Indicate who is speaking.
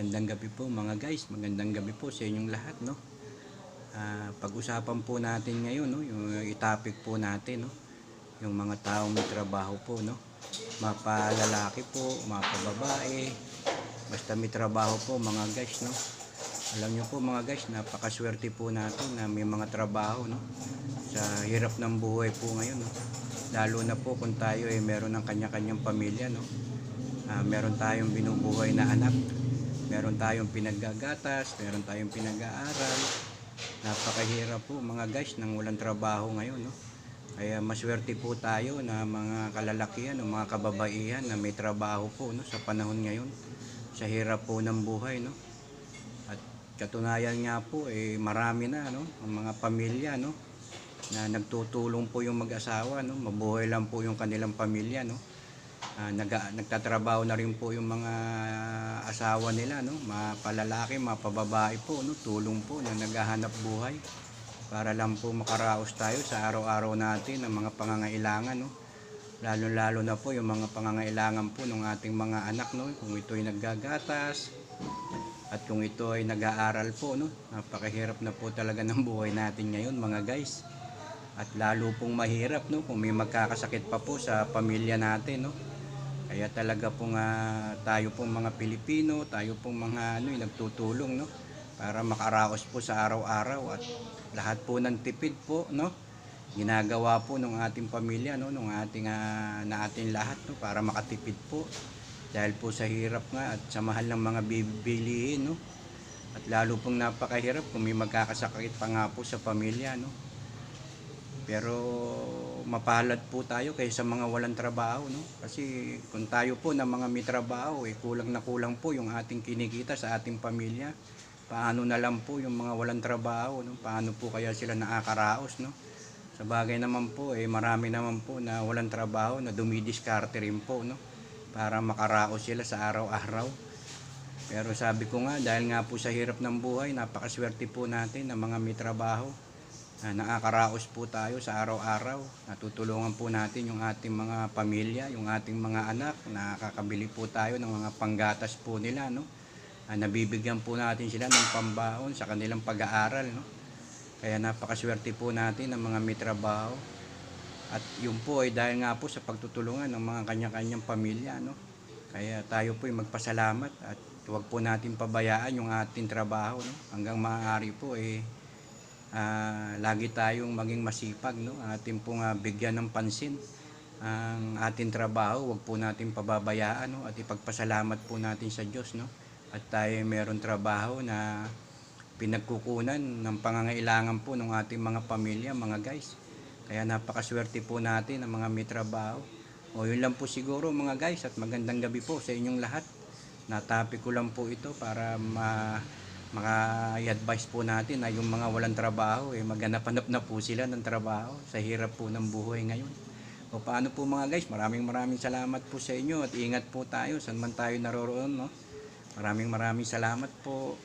Speaker 1: Magandang gabi po mga guys, magandang gabi po sa inyong lahat, no. Pag-usapan po natin ngayon, no, yung topic po natin, no, yung mga taong may trabaho po, no. Mapalalaki po, mapababae, basta may trabaho po mga guys, no. Alam niyo po mga guys, napakaswerte po natin na may mga trabaho, no. Sa hirap ng buhay po ngayon, no. Lalo na po kung tayo ay meron ng kanya-kanyang pamilya, no. Meron tayong binubuhay na anak, meron tayong pinaggagatas, meron tayong pinag-aaral. Napakahirap po mga guys nang walang trabaho ngayon, no. Kaya maswerte po tayo na mga kalalakihan o mga kababaihan na may trabaho po, no, sa panahon ngayon, sa hirap po ng buhay, no. At katunayan nga po marami na, no, ang mga pamilya, no, na nagtutulong po yung mag-asawa, no, mabuhay lang po yung kanilang pamilya, no. Nagtatrabaho na rin po yung mga asawa nila, no, mapalalaki, mapababae po, no, tulong po na naghahanap buhay para lang po makaraos tayo sa araw-araw natin ng mga pangangailangan, no. Lalo-lalo na po yung mga pangangailangan po ng ating mga anak, no, kung ito ay naggagatas at kung ito ay nag-aaral po, no. Napakahirap na po talaga ng buhay natin ngayon mga guys. At lalo pong mahirap, no, kung may magkakasakit pa po sa pamilya natin, no. Kaya talaga pong tayo pong mga Pilipino, tayo pong mga nagtutulong, no, para makaraos po sa araw-araw at lahat po ng tipid po, no, ginagawa po ng ating pamilya, no, ng ating na ating lahat, no, para makatipid po dahil po sa hirap nga at sa mahal ng mga bibilihin, no. At lalo pong napakahirap kung may magkakasakit pa nga po sa pamilya, no. Pero mapalad po tayo kaysa mga walang trabaho, no? Kasi kung tayo po na mga may trabaho, kulang na kulang po yung ating kinikita sa ating pamilya. Paano na lang po yung mga walang trabaho, no? Paano po kaya sila nakakaraos, no? Sa bagay naman po, marami naman po na walang trabaho na dumidiskarte rin po, no? Para makaraos sila sa araw-araw. Pero sabi ko nga, dahil nga po sa hirap ng buhay, napakaswerte po natin na mga may trabaho. Nakakaraos po tayo sa araw-araw. Natutulungan po natin yung ating mga pamilya, yung ating mga anak. Nakakabili po tayo ng mga panggatas po nila, no. Nabibigyan po natin sila ng pambaon sa kanilang pag-aaral, no. Kaya napakaswerte po natin ng mga may trabaho. At yun po dahil nga po sa pagtutulungan ng mga kanya-kanyang pamilya, no. Kaya tayo po magpasalamat at huwag po natin pabayaan yung ating trabaho, no. Hanggang maaari po lagi tayong maging masipag, no. Ating pong bigyan ng pansin ang ating trabaho, huwag po natin pababayaan, no, at ipagpasalamat po natin sa Diyos, no. At tayo meron trabaho na pinagkukunan ng pangangailangan po ng ating mga pamilya, mga guys. Kaya napakaswerte po natin ang mga may trabaho. O yun lang po siguro mga guys, at magandang gabi po sa inyong lahat. Natopic ko lang po ito para maka-advise po natin na yung mga walang trabaho maghanap-hanap na po sila ng trabaho sa hirap po ng buhay ngayon. O paano po mga guys, maraming salamat po sa inyo at ingat po tayo saan man tayo naroroon, no. Maraming salamat po.